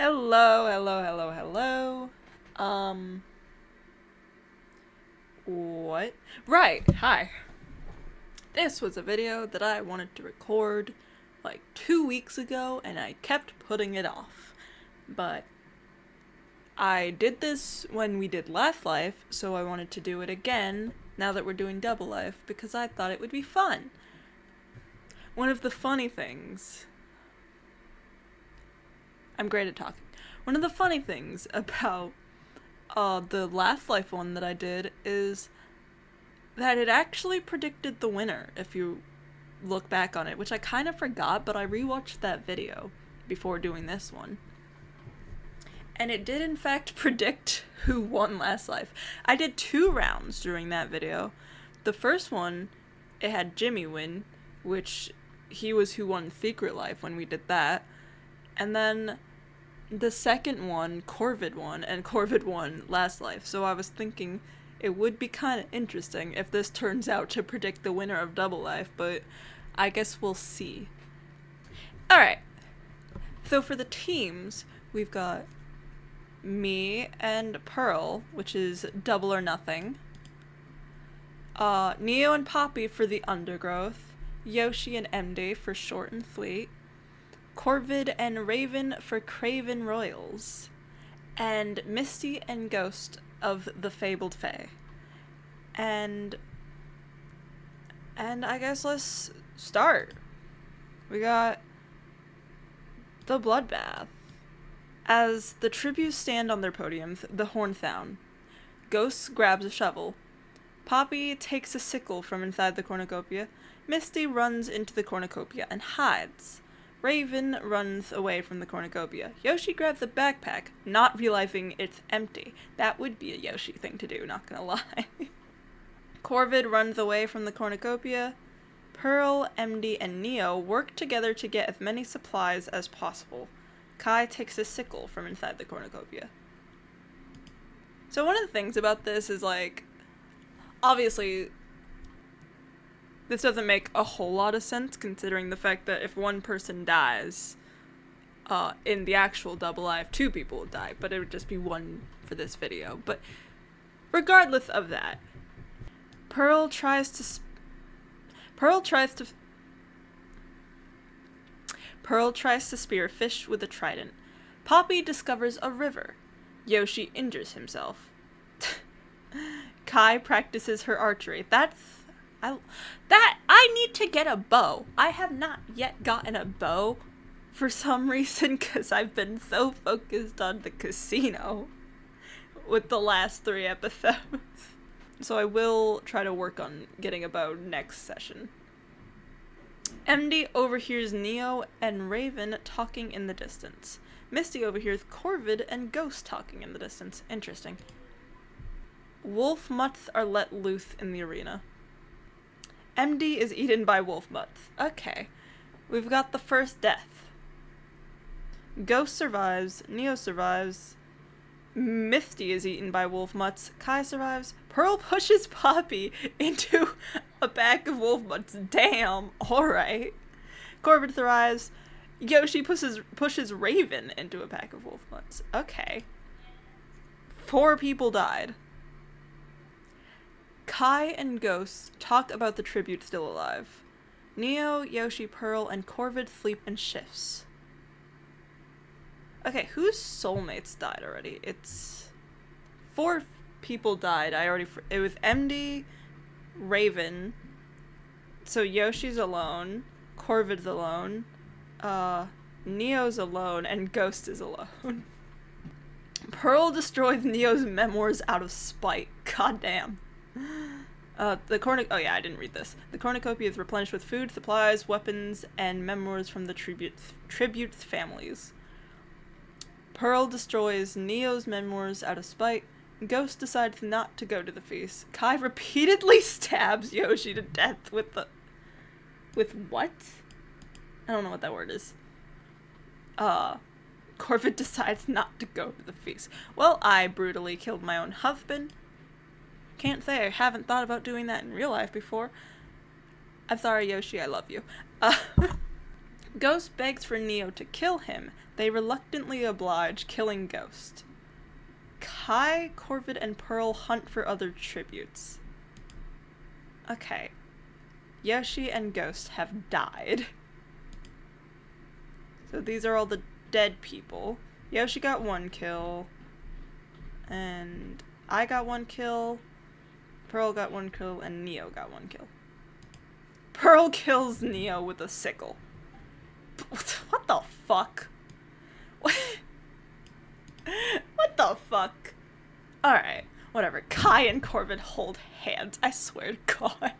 Hello, hello, hello, hello. Um, what? Right, hi. This was a video that I wanted to record like 2 weeks ago and I kept putting it off. But I did this when we did Last Life, so I wanted to do it again now that we're doing Double Life because I thought it would be fun. One of the funny things. I'm great at talking. One of the funny things about the Last Life one that I did is that it actually predicted the winner if you look back on it, which I kind of forgot, but I rewatched that video before doing this one. And it did in fact predict who won Last Life. I did 2 rounds during that video. The first one, it had Jimmy win, which he was who won Secret Life when we did that. And then the second one, Corvid won, and Corvid won Last Life. So I was thinking it would be kind of interesting if this turns out to predict the winner of Double Life, but I guess we'll see. Alright, so for the teams, we've got me and Pearl, which is double or nothing. Neo and Poppy for the Undergrowth. Yoshi and MD for Short and Sweet. Corvid and Raven for Craven Royals. And Misty and Ghost of the Fabled Fae. And I guess let's start. We got the Bloodbath. As the tributes stand on their podiums, the Horntown. Ghost grabs a shovel. Poppy takes a sickle from inside the cornucopia. Misty runs into the cornucopia and hides. Raven runs away from the cornucopia. Yoshi grabs a backpack, not realizing it's empty. That would be a Yoshi thing to do, not gonna lie. Corvid runs away from the cornucopia. Pearl, MD, and Neo work together to get as many supplies as possible. Kai takes a sickle from inside the cornucopia. So one of the things about this is, like, obviously, this doesn't make a whole lot of sense considering the fact that if one person dies, in the actual Double Life, 2 people would die, but it would just be 1 for this video. But regardless of that, Pearl tries to spear fish with a trident. Poppy discovers a river. Yoshi injures himself. Kai practices her archery. I need to get a bow. I have not yet gotten a bow for some reason because I've been so focused on the casino with the last 3 episodes. So I will try to work on getting a bow next session. MD overhears Neo and Raven talking in the distance. Misty overhears Corvid and Ghost talking in the distance. Interesting. Wolf mutts are let loose in the arena. MD is eaten by wolf mutts. Okay. We've got the first death. Ghost survives. Neo survives. Misty is eaten by wolf mutts. Kai survives. Pearl pushes Poppy into a bag of wolf mutts. Damn. Alright. Corvid survives. Yoshi pushes Raven into a pack of wolf mutts. Okay. 4 people died. Kai and Ghost talk about the tribute still alive. Neo, Yoshi, Pearl, and Corvid sleep in shifts. Okay, whose soulmates died already? It's 4 people died. It was MD, Raven. So Yoshi's alone, Corvid's alone, Neo's alone, and Ghost is alone. Pearl destroys Neo's memoirs out of spite. God damn. Oh yeah, I didn't read this. The cornucopia is replenished with food, supplies, weapons, and memoirs from the tributes families. Pearl destroys Neo's memoirs out of spite. Ghost decides not to go to the feast. Kai repeatedly stabs Yoshi to death with what? I don't know what that word is. Corvid decides not to go to the feast. Well, I brutally killed my own husband. Can't say I haven't thought about doing that in real life before. I'm sorry, Yoshi, I love you. Ghost begs for Neo to kill him. They reluctantly oblige, killing Ghost. Kai, Corvid, and Pearl hunt for other tributes. Okay. Yoshi and Ghost have died. So these are all the dead people. Yoshi got 1 kill. And I got 1 kill. Pearl got 1 kill, and Neo got 1 kill. Pearl kills Neo with a sickle. What the fuck? What the fuck? Alright, whatever. Kai and Corvid hold hands. I swear to God.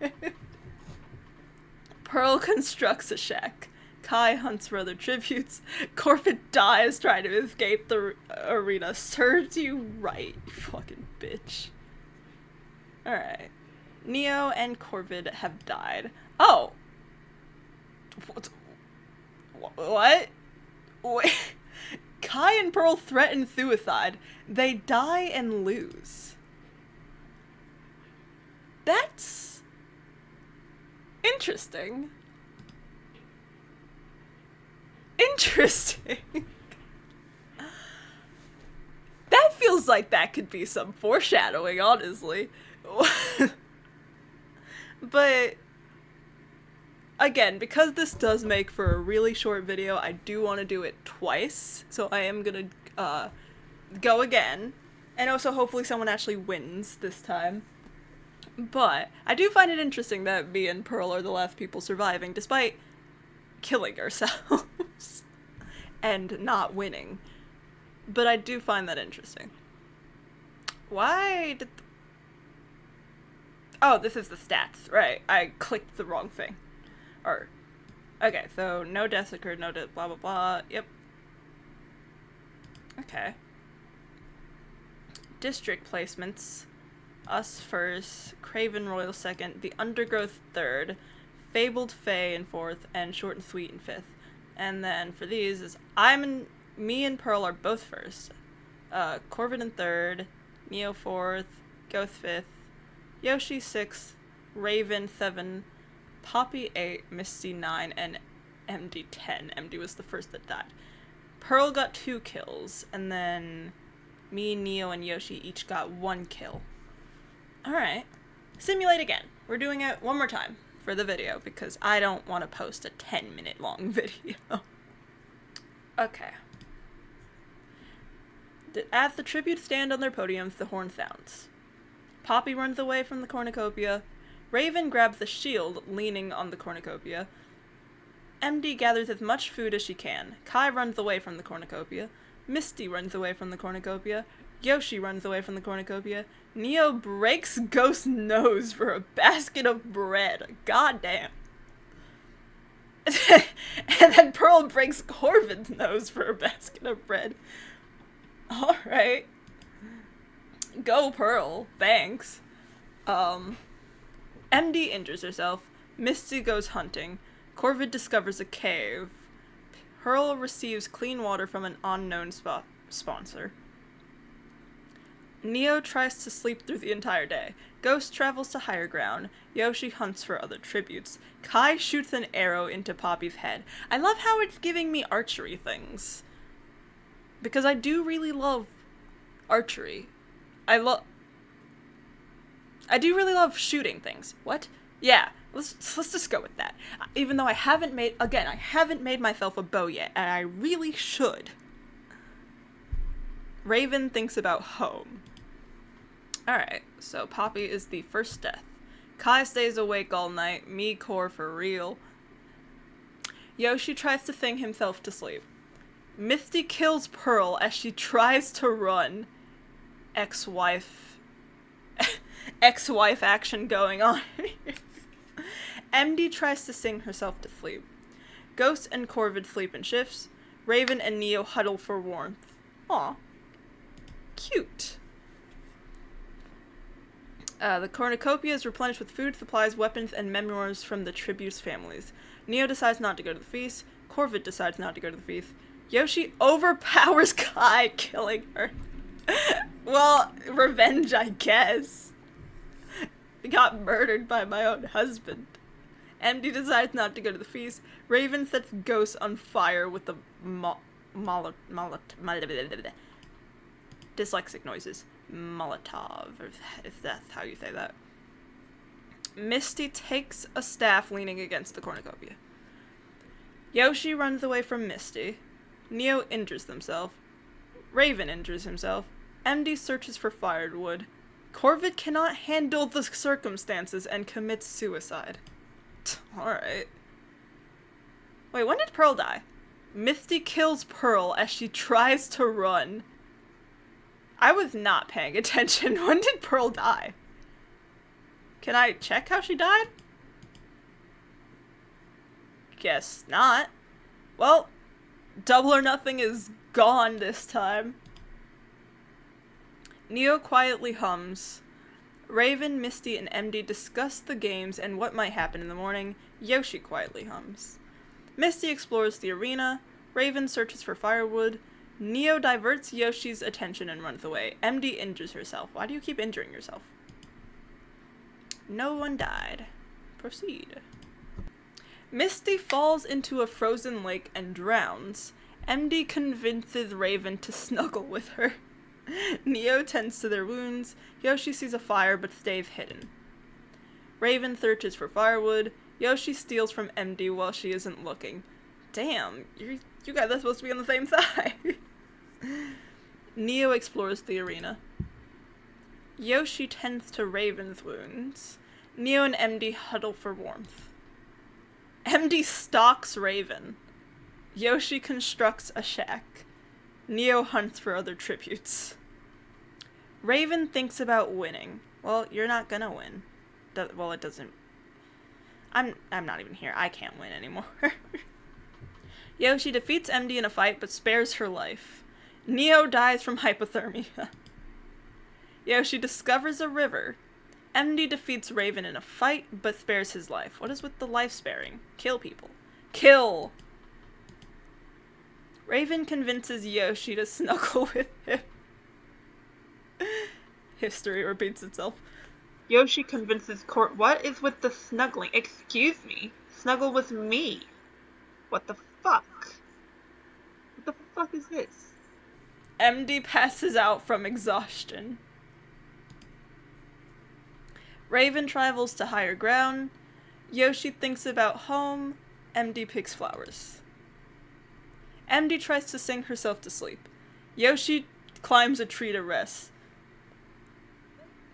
Pearl constructs a shack. Kai hunts for other tributes. Corvid dies trying to escape the arena. Serves you right, you fucking bitch. Alright. Neo and Corvid have died. Oh! What? Wait. Kai and Pearl threaten suicide. They die and lose. That's interesting. Interesting. That feels like that could be some foreshadowing, honestly. But again, because this does make for a really short video, I do want to do it twice. So I am gonna go again. And also hopefully someone actually wins this time. But I do find it interesting that me and Pearl are the last people surviving, despite killing ourselves and not winning. But I do find that interesting. Why did... Oh, this is the stats, right. I clicked the wrong thing. Or, okay, so no deaths occurred, no death, blah blah blah, yep. Okay. District placements. Us first, Craven Royal second, the Undergrowth third, Fabled Fae in fourth, and Short and Sweet in fifth. And then for these is me and Pearl are both first. Corvid in third, Neo fourth, Ghost fifth, Yoshi sixth, Raven 7, Poppy 8, Misty 9, and MD 10. MD was the first that died. Pearl got 2 kills, and then me, Neo, and Yoshi each got 1 kill. Alright. Simulate again. We're doing it one more time for the video, because I don't want to post a 10-minute long video. Okay. As the tributes stand on their podiums, the horn sounds. Poppy runs away from the cornucopia. Raven grabs the shield, leaning on the cornucopia. MD gathers as much food as she can. Kai runs away from the cornucopia. Misty runs away from the cornucopia. Yoshi runs away from the cornucopia. Neo breaks Ghost's nose for a basket of bread. Goddamn. And then Pearl breaks Corvid's nose for a basket of bread. Alright. Go Pearl. Thanks. MD injures herself. Misty goes hunting. Corvid discovers a cave. Pearl receives clean water from an unknown sponsor. Neo tries to sleep through the entire day. Ghost travels to higher ground. Yoshi hunts for other tributes. Kai shoots an arrow into Poppy's head. I love how it's giving me archery things. Because I do really love archery. I do really love shooting things. What? Yeah, let's just go with that. Even though I haven't made myself a bow yet, and I really should. Raven thinks about home. Alright, so Poppy is the first death. Kai stays awake all night, me core for real. Yoshi tries to sing himself to sleep. Misty kills Pearl as she tries to run. Ex-wife action going on. MD tries to sing herself to sleep. Ghost and Corvid sleep in shifts. Raven and Neo huddle for warmth. Aw. Cute. The cornucopia is replenished with food, supplies, weapons, and memoirs from the tributes' families. Neo decides not to go to the feast. Corvid decides not to go to the feast. Yoshi overpowers Kai, killing her. Well, revenge, I guess. Got murdered by my own husband. MD decides not to go to the feast. Raven sets Ghost on fire with the dyslexic noises. Molotov, if that's how you say that. Misty takes a staff leaning against the cornucopia. Yoshi runs away from Misty. Neo injures himself. Raven injures himself. MD searches for firewood. Corvid cannot handle the circumstances and commits suicide. Alright. Wait, when did Pearl die? Misty kills Pearl as she tries to run. I was not paying attention. When did Pearl die? Can I check how she died? Guess not. Well, Double or Nothing is gone this time. Neo quietly hums. Raven, Misty, and MD discuss the games and what might happen in the morning. Yoshi quietly hums. Misty explores the arena. Raven searches for firewood. Neo diverts Yoshi's attention and runs away. MD injures herself. Why do you keep injuring yourself? No one died. Proceed. Misty falls into a frozen lake and drowns. MD convinces Raven to snuggle with her. Neo tends to their wounds. Yoshi sees a fire but stays hidden. Raven searches for firewood. Yoshi steals from MD while she isn't looking. Damn, you guys are supposed to be on the same side. Neo explores the arena. Yoshi tends to Raven's wounds. Neo and MD huddle for warmth. MD stalks Raven. Yoshi constructs a shack. Neo hunts for other tributes. Raven thinks about winning. Well, you're not gonna win. Well, it doesn't... I'm not even here. I can't win anymore. Yoshi defeats MD in a fight, but spares her life. Neo dies from hypothermia. Yoshi discovers a river. MD defeats Raven in a fight, but spares his life. What is with the life sparing? Kill people. Kill! Raven convinces Yoshi to snuggle with him. History repeats itself. Yoshi convinces Court. What is with the snuggling? Excuse me. Snuggle with me. What the fuck? What the fuck is this? MD passes out from exhaustion. Raven travels to higher ground. Yoshi thinks about home. MD picks flowers. MD tries to sing herself to sleep. Yoshi climbs a tree to rest.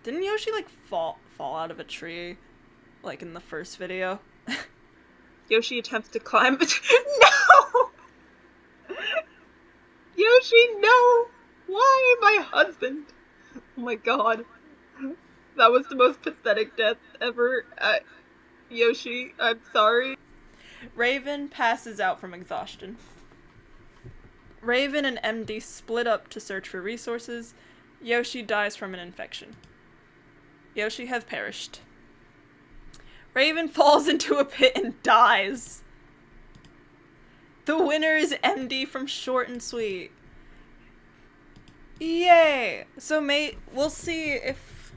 Didn't Yoshi, fall out of a tree, in the first video? Yoshi attempts to climb a tree. No! Yoshi, no! Why my husband? Oh my god. That was the most pathetic death ever. Yoshi, I'm sorry. Raven passes out from exhaustion. Raven and MD split up to search for resources. Yoshi dies from an infection. Yoshi has perished. Raven falls into a pit and dies. The winner is MD from Short and Sweet. Yay! So we'll see if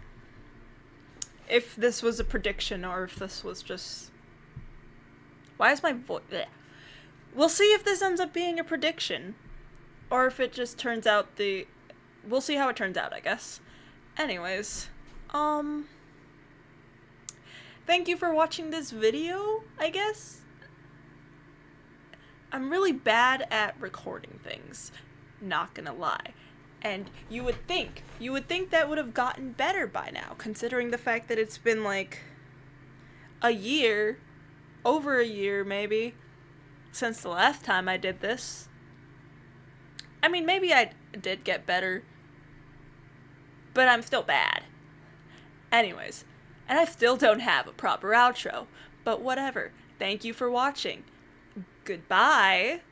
this was a prediction or if this was just... Why is my voice... We'll see if this ends up being a prediction. Or if it just turns out We'll see how it turns out, I guess. Anyways, thank you for watching this video, I guess. I'm really bad at recording things, not gonna lie. And you would think that would have gotten better by now, considering the fact that it's been a year, over a year maybe, since the last time I did this. I mean, maybe I did get better, but I'm still bad. Anyways, and I still don't have a proper outro, but whatever. Thank you for watching. Goodbye.